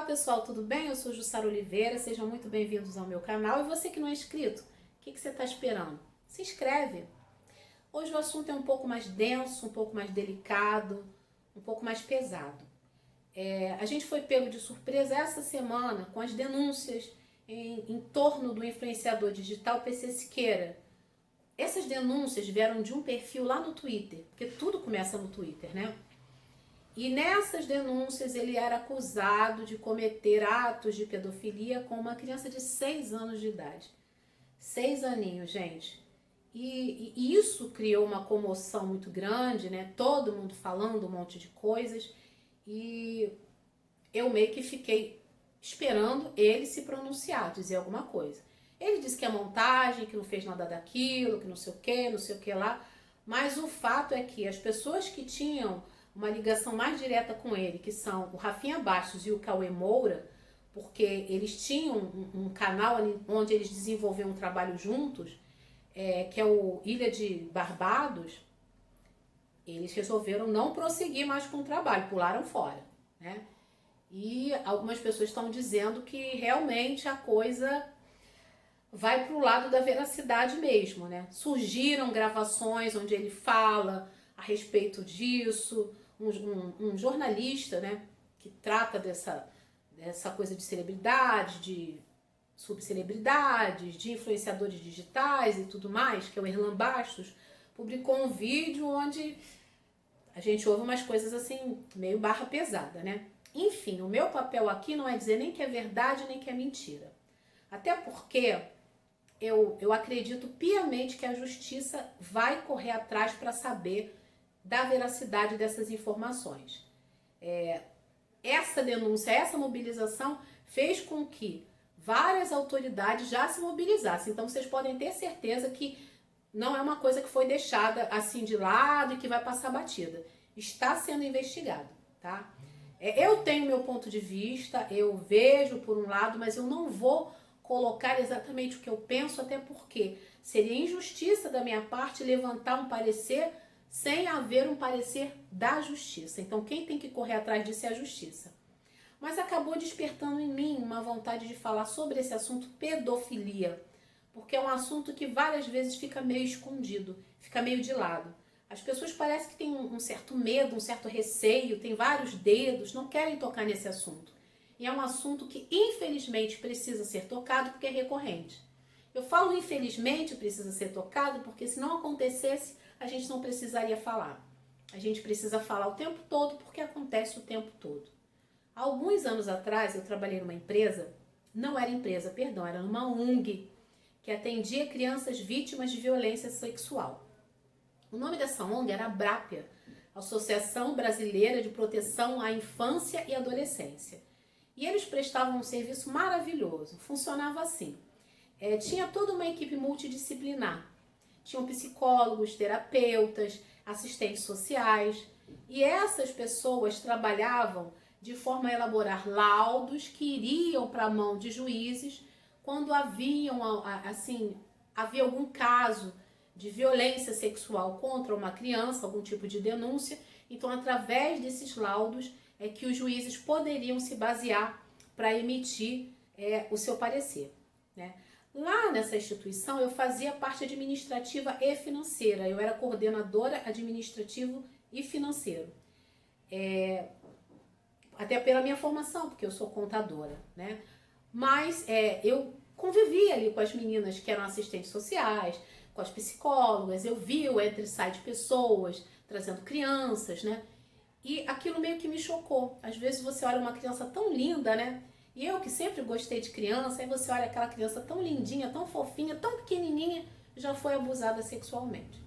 pessoal, tudo bem? Eu sou Jussara Oliveira, sejam muito bem-vindos ao meu canal. E você que não é inscrito, o que você está esperando? Se inscreve! Hoje o assunto é um pouco mais denso, um pouco mais delicado, um pouco mais pesado. A gente foi pego de surpresa essa semana com as denúncias em torno do influenciador digital PC Siqueira. Essas denúncias vieram de um perfil lá no Twitter, porque tudo começa no Twitter, né? E nessas denúncias ele era acusado de cometer atos de pedofilia com uma criança de 6 anos de idade. 6 aninhos, gente. E isso criou uma comoção muito grande, né? Todo mundo falando um monte de coisas. E eu meio que fiquei esperando ele se pronunciar, dizer alguma coisa. Ele disse que é montagem, que não fez nada daquilo, que não sei o que lá. Mas o fato é que as pessoas que tinham uma ligação mais direta com ele, que são o Rafinha Bastos e o Cauê Moura, porque eles tinham um canal ali onde eles desenvolviam um trabalho juntos, que é o Ilha de Barbados. Eles resolveram não prosseguir mais com o trabalho, pularam fora, né? E algumas pessoas estão dizendo que realmente a coisa vai para o lado da veracidade mesmo, né? Surgiram gravações onde ele fala a respeito disso, um jornalista, né, que trata dessa coisa de celebridade, de subcelebridades, de influenciadores digitais e tudo mais, que é o Erlan Bastos, publicou um vídeo onde a gente ouve umas coisas assim, meio barra pesada, né? Enfim, o meu papel aqui não é dizer nem que é verdade nem que é mentira. Até porque eu acredito piamente que a justiça vai correr atrás para saber da veracidade dessas informações. Essa denúncia, essa mobilização fez com que várias autoridades já se mobilizassem. Então vocês podem ter certeza que não é uma coisa que foi deixada assim de lado e que vai passar batida. Está sendo investigado, tá? Eu tenho meu ponto de vista, eu vejo por um lado, mas eu não vou colocar exatamente o que eu penso, até porque seria injustiça da minha parte levantar um parecer sem haver um parecer da justiça. Então quem tem que correr atrás disso é a justiça. Mas acabou despertando em mim uma vontade de falar sobre esse assunto pedofilia, porque é um assunto que várias vezes fica meio escondido, fica meio de lado. As pessoas parecem que têm um certo medo, um certo receio, têm vários dedos, não querem tocar nesse assunto. E é um assunto que infelizmente precisa ser tocado porque é recorrente. Eu falo infelizmente precisa ser tocado porque se não acontecesse, a gente não precisaria falar. A gente precisa falar o tempo todo porque acontece o tempo todo. Há alguns anos atrás eu trabalhei numa empresa, não era empresa, perdão, era numa ONG, que atendia crianças vítimas de violência sexual. O nome dessa ONG era a Brápia, Associação Brasileira de Proteção à Infância e Adolescência. E eles prestavam um serviço maravilhoso, funcionava assim. Tinha toda uma equipe multidisciplinar. Tinham psicólogos, terapeutas, assistentes sociais. E essas pessoas trabalhavam de forma a elaborar laudos que iriam para a mão de juízes quando havia algum caso de violência sexual contra uma criança, algum tipo de denúncia. Então, através desses laudos, é que os juízes poderiam se basear para emitir o seu parecer, né? Lá nessa instituição eu fazia parte administrativa e financeira, eu era coordenadora administrativo e financeiro. Até pela minha formação, porque eu sou contadora, né? Mas eu convivia ali com as meninas que eram assistentes sociais, com as psicólogas, eu via o entre sai de pessoas, trazendo crianças, né? E aquilo meio que me chocou. Às vezes você olha uma criança tão linda, né? E eu que sempre gostei de criança, aí você olha aquela criança tão lindinha, tão fofinha, tão pequenininha, já foi abusada sexualmente.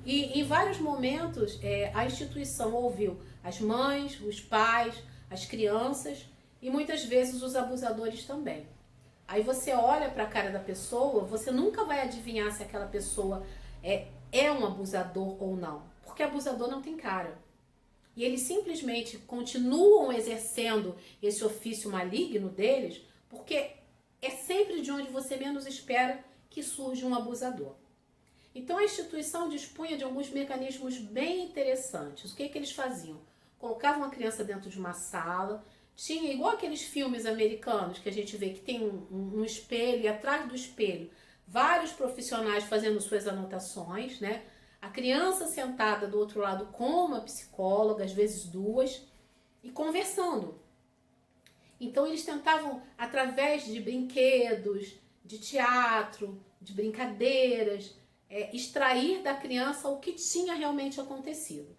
E em vários momentos a instituição ouviu as mães, os pais, as crianças e muitas vezes os abusadores também. Aí você olha para a cara da pessoa, você nunca vai adivinhar se aquela pessoa é um abusador ou não, porque abusador não tem cara. E eles simplesmente continuam exercendo esse ofício maligno deles, porque é sempre de onde você menos espera que surge um abusador. Então a instituição dispunha de alguns mecanismos bem interessantes. O que eles faziam? Colocavam a criança dentro de uma sala, tinha igual aqueles filmes americanos que a gente vê que tem um espelho e atrás do espelho vários profissionais fazendo suas anotações, né? A criança sentada do outro lado com uma psicóloga, às vezes duas, e conversando. Então eles tentavam, através de brinquedos, de teatro, de brincadeiras, extrair da criança o que tinha realmente acontecido.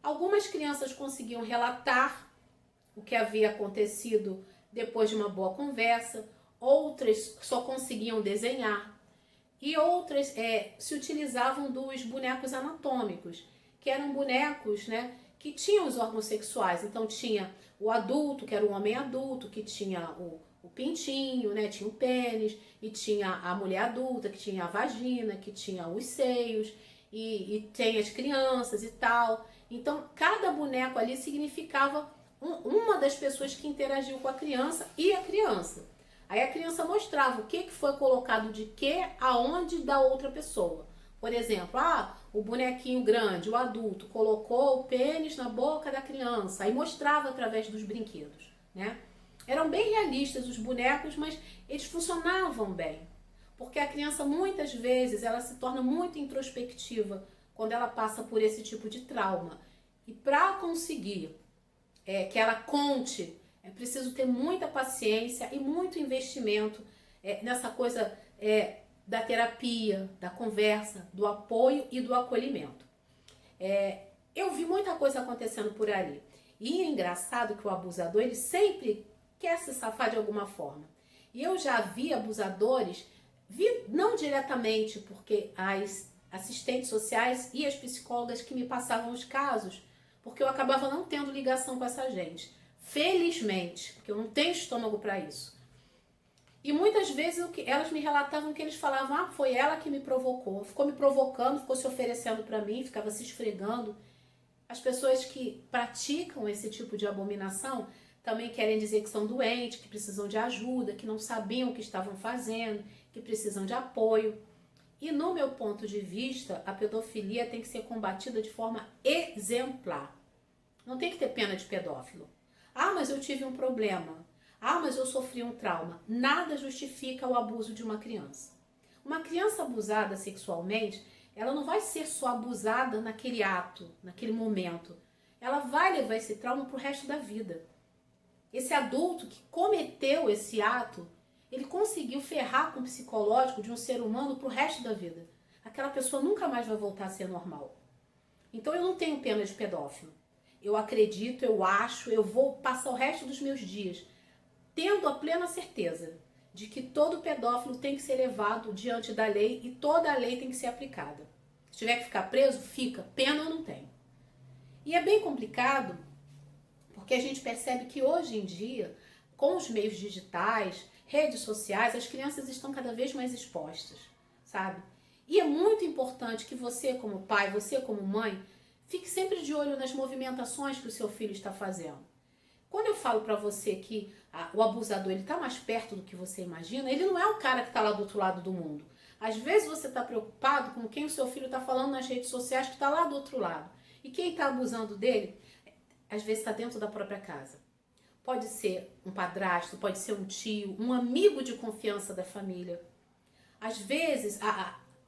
Algumas crianças conseguiam relatar o que havia acontecido depois de uma boa conversa, outras só conseguiam desenhar e outras se utilizavam dos bonecos anatômicos, que eram bonecos, né, que tinham os órgãos sexuais. Então tinha o adulto, que era o homem adulto, que tinha o pintinho, né, tinha o pênis, e tinha a mulher adulta, que tinha a vagina, que tinha os seios, e tem as crianças e tal. Então cada boneco ali significava uma das pessoas que interagiu com a criança e a criança. Aí a criança mostrava o que foi colocado de que, aonde da outra pessoa. Por exemplo, o bonequinho grande, o adulto, colocou o pênis na boca da criança. Aí mostrava através dos brinquedos, né? Eram bem realistas os bonecos, mas eles funcionavam bem. Porque a criança, muitas vezes, ela se torna muito introspectiva quando ela passa por esse tipo de trauma. E para conseguir que ela conte, é preciso ter muita paciência e muito investimento nessa coisa da terapia, da conversa, do apoio e do acolhimento. Eu vi muita coisa acontecendo por ali. E é engraçado que o abusador, ele sempre quer se safar de alguma forma. E eu já vi abusadores, não diretamente, porque as assistentes sociais e as psicólogas que me passavam os casos, porque eu acabava não tendo ligação com essa gente. Felizmente, porque eu não tenho estômago para isso. E muitas vezes elas me relatavam que eles falavam, foi ela que me provocou, ficou me provocando, ficou se oferecendo para mim, ficava se esfregando. As pessoas que praticam esse tipo de abominação também querem dizer que são doentes, que precisam de ajuda, que não sabiam o que estavam fazendo, que precisam de apoio. E no meu ponto de vista, a pedofilia tem que ser combatida de forma exemplar. Não tem que ter pena de pedófilo. Mas eu tive um problema. Mas eu sofri um trauma. Nada justifica o abuso de uma criança. Uma criança abusada sexualmente, ela não vai ser só abusada naquele ato, naquele momento. Ela vai levar esse trauma pro resto da vida. Esse adulto que cometeu esse ato, ele conseguiu ferrar com o psicológico de um ser humano pro resto da vida. Aquela pessoa nunca mais vai voltar a ser normal. Então eu não tenho pena de pedófilo. Eu acredito, eu acho, eu vou passar o resto dos meus dias tendo a plena certeza de que todo pedófilo tem que ser levado diante da lei e toda a lei tem que ser aplicada. Se tiver que ficar preso, fica. Pena eu não tenho. E é bem complicado porque a gente percebe que hoje em dia, com os meios digitais, redes sociais, as crianças estão cada vez mais expostas, sabe? E é muito importante que você como pai, você como mãe, fique sempre de olho nas movimentações que o seu filho está fazendo. Quando eu falo pra você que o abusador ele tá mais perto do que você imagina, ele não é o cara que tá lá do outro lado do mundo. Às vezes você tá preocupado com quem o seu filho tá falando nas redes sociais que tá lá do outro lado. E quem tá abusando dele, às vezes está dentro da própria casa. Pode ser um padrasto, pode ser um tio, um amigo de confiança da família. Às vezes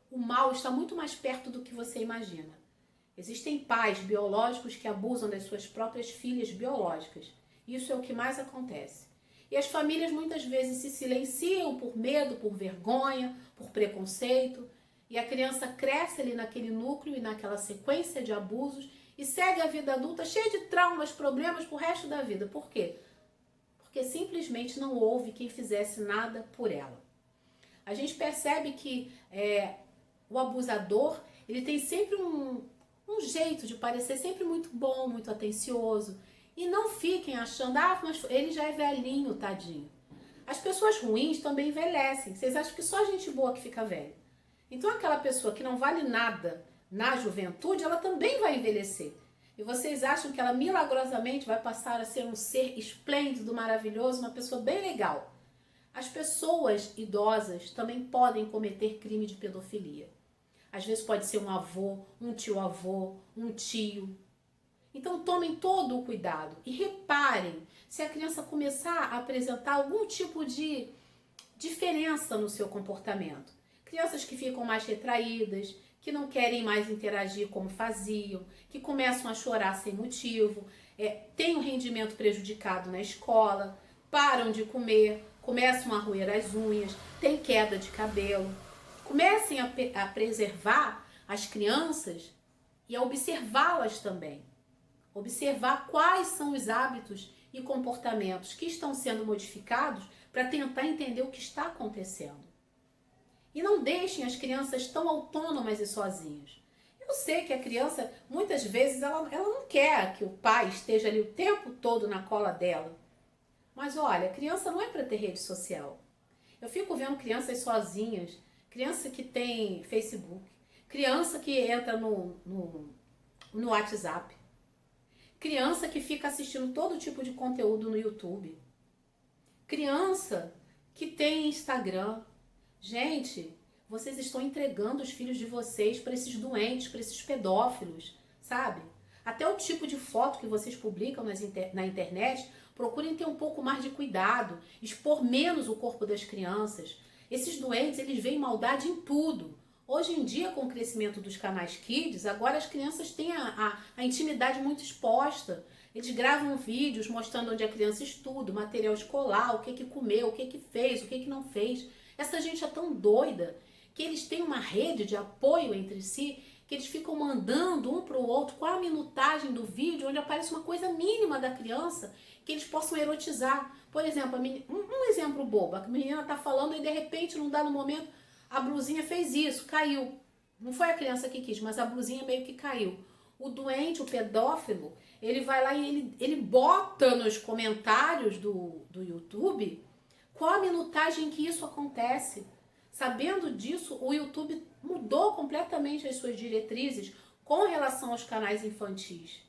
o mal está muito mais perto do que você imagina. Existem pais biológicos que abusam das suas próprias filhas biológicas. Isso é o que mais acontece. E as famílias muitas vezes se silenciam por medo, por vergonha, por preconceito. E a criança cresce ali naquele núcleo e naquela sequência de abusos e segue a vida adulta cheia de traumas, problemas pro resto da vida. Por quê? Porque simplesmente não houve quem fizesse nada por ela. A gente percebe que o abusador, ele tem sempre um jeito de parecer sempre muito bom, muito atencioso. E não fiquem achando, mas ele já é velhinho, tadinho. As pessoas ruins também envelhecem. Vocês acham que só gente boa que fica velha? Então aquela pessoa que não vale nada na juventude, ela também vai envelhecer. E vocês acham que ela milagrosamente vai passar a ser um ser esplêndido, maravilhoso, uma pessoa bem legal. As pessoas idosas também podem cometer crime de pedofilia. Às vezes pode ser um avô, um tio-avô, um tio. Então tomem todo o cuidado e reparem se a criança começar a apresentar algum tipo de diferença no seu comportamento. Crianças que ficam mais retraídas, que não querem mais interagir como faziam, que começam a chorar sem motivo, têm o rendimento prejudicado na escola, param de comer, começam a roer as unhas, têm queda de cabelo. Comecem a preservar as crianças e a observá-las também. Observar quais são os hábitos e comportamentos que estão sendo modificados para tentar entender o que está acontecendo. E não deixem as crianças tão autônomas e sozinhas. Eu sei que a criança, muitas vezes, ela não quer que o pai esteja ali o tempo todo na cola dela. Mas olha, criança não é para ter rede social. Eu fico vendo crianças sozinhas, criança que tem Facebook, criança que entra no WhatsApp, criança que fica assistindo todo tipo de conteúdo no YouTube, criança que tem Instagram. Gente, vocês estão entregando os filhos de vocês para esses doentes, para esses pedófilos, sabe? Até o tipo de foto que vocês publicam na internet, procurem ter um pouco mais de cuidado, expor menos o corpo das crianças. Esses doentes, eles veem maldade em tudo. Hoje em dia, com o crescimento dos canais Kids, agora as crianças têm a intimidade muito exposta. Eles gravam vídeos mostrando onde a criança estuda, material escolar, o que comeu, o que fez, o que não fez. Essa gente é tão doida que eles têm uma rede de apoio entre si, que eles ficam mandando um para o outro com a minutagem do vídeo, onde aparece uma coisa mínima da criança, que eles possam erotizar. Por exemplo, um exemplo bobo, a menina está falando e de repente, num dado momento, a blusinha fez isso, caiu. Não foi a criança que quis, mas a blusinha meio que caiu. O doente, o pedófilo, ele vai lá e ele bota nos comentários do YouTube qual a minutagem que isso acontece. Sabendo disso, o YouTube mudou completamente as suas diretrizes com relação aos canais infantis.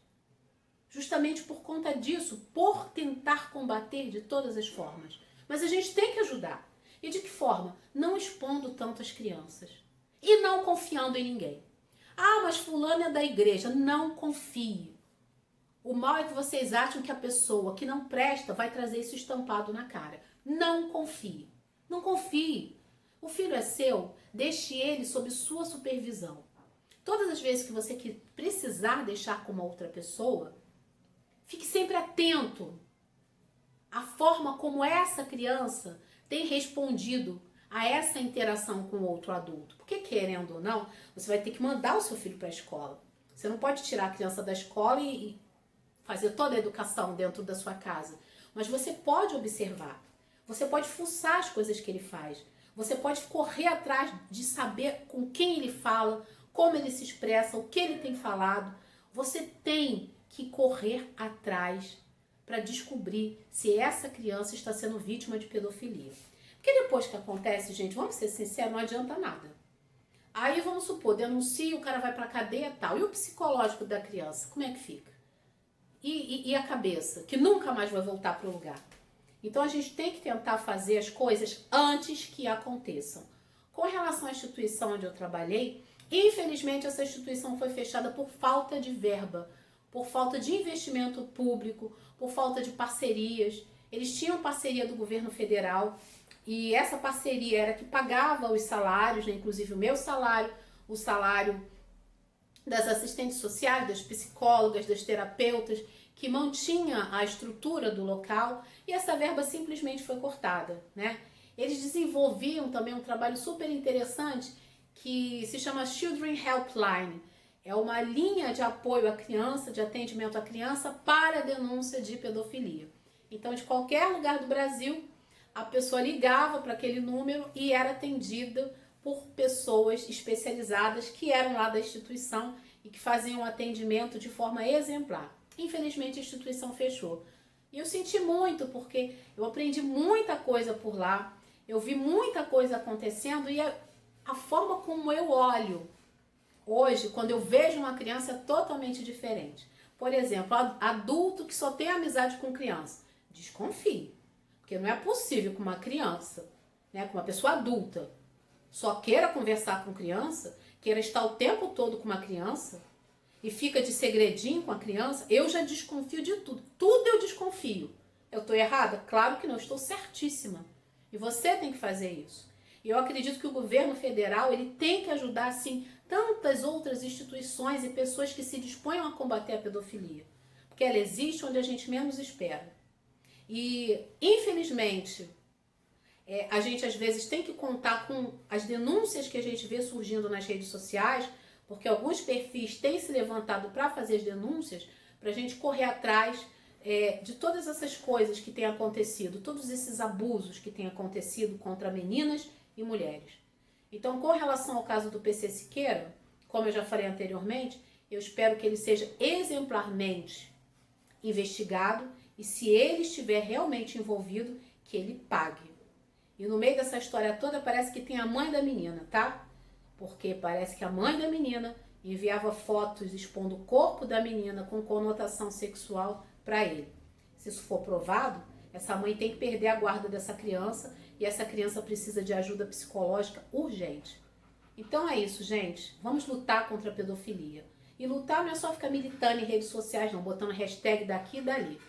Justamente por conta disso, por tentar combater de todas as formas. Mas a gente tem que ajudar. E de que forma? Não expondo tanto as crianças. E não confiando em ninguém. Ah, mas fulano é da igreja. Não confie. O mal é que vocês acham que a pessoa que não presta vai trazer isso estampado na cara. Não confie. Não confie. O filho é seu, deixe ele sob sua supervisão. Todas as vezes que você precisar deixar com uma outra pessoa, fique sempre atento à forma como essa criança tem respondido a essa interação com outro adulto. Porque, querendo ou não, você vai ter que mandar o seu filho para a escola. Você não pode tirar a criança da escola e fazer toda a educação dentro da sua casa. Mas você pode observar. Você pode fuçar as coisas que ele faz. Você pode correr atrás de saber com quem ele fala, como ele se expressa, o que ele tem falado. Você tem que correr atrás para descobrir se essa criança está sendo vítima de pedofilia. Porque depois que acontece, gente, vamos ser sinceros, não adianta nada. Aí vamos supor, denuncia, o cara vai para a cadeia e tal. E o psicológico da criança, como é que fica? E a cabeça, que nunca mais vai voltar para o lugar. Então a gente tem que tentar fazer as coisas antes que aconteçam. Com relação à instituição onde eu trabalhei, infelizmente essa instituição foi fechada por falta de verba, por falta de investimento público, por falta de parcerias. Eles tinham parceria do governo federal e essa parceria era que pagava os salários, né? Inclusive o meu salário, o salário das assistentes sociais, das psicólogas, das terapeutas, que mantinha a estrutura do local, e essa verba simplesmente foi cortada, né? Eles desenvolviam também um trabalho super interessante que se chama Children Helpline. É uma linha de apoio à criança, de atendimento à criança para a denúncia de pedofilia. Então, de qualquer lugar do Brasil, a pessoa ligava para aquele número e era atendida por pessoas especializadas que eram lá da instituição e que faziam o atendimento de forma exemplar. Infelizmente a instituição fechou. E eu senti muito, porque eu aprendi muita coisa por lá, eu vi muita coisa acontecendo e a forma como eu olho hoje, quando eu vejo uma criança, é totalmente diferente. Por exemplo, adulto que só tem amizade com criança, desconfie. Porque não é possível que uma criança, né, com uma pessoa adulta, só queira conversar com criança, queira estar o tempo todo com uma criança. e fica de segredinho com a criança, eu já desconfio de tudo. Tudo eu desconfio. Eu estou errada? Claro que não, estou certíssima. E você tem que fazer isso. E eu acredito que o governo federal ele tem que ajudar, sim, tantas outras instituições e pessoas que se disponham a combater a pedofilia. Porque ela existe onde a gente menos espera. E, infelizmente, a gente às vezes tem que contar com as denúncias que a gente vê surgindo nas redes sociais, porque alguns perfis têm se levantado para fazer as denúncias, para a gente correr atrás de todas essas coisas que têm acontecido, todos esses abusos que têm acontecido contra meninas e mulheres. Então, com relação ao caso do PC Siqueira, como eu já falei anteriormente, eu espero que ele seja exemplarmente investigado e, se ele estiver realmente envolvido, que ele pague. E no meio dessa história toda parece que tem a mãe da menina, tá? Porque parece que a mãe da menina enviava fotos expondo o corpo da menina com conotação sexual para ele. Se isso for provado, essa mãe tem que perder a guarda dessa criança e essa criança precisa de ajuda psicológica urgente. Então é isso, gente. Vamos lutar contra a pedofilia. E lutar não é só ficar militando em redes sociais, não, botando hashtag daqui e dali.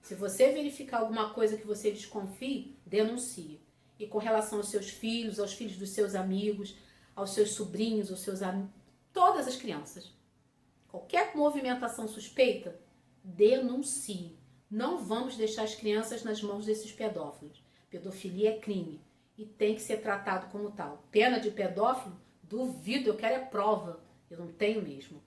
Se você verificar alguma coisa que você desconfie, denuncie. E com relação aos seus filhos, aos filhos dos seus amigos, aos seus sobrinhos, aos seus amigos, todas as crianças. Qualquer movimentação suspeita, denuncie. Não vamos deixar as crianças nas mãos desses pedófilos. Pedofilia é crime e tem que ser tratado como tal. Pena de pedófilo? Duvido, eu quero é prova. Eu não tenho mesmo.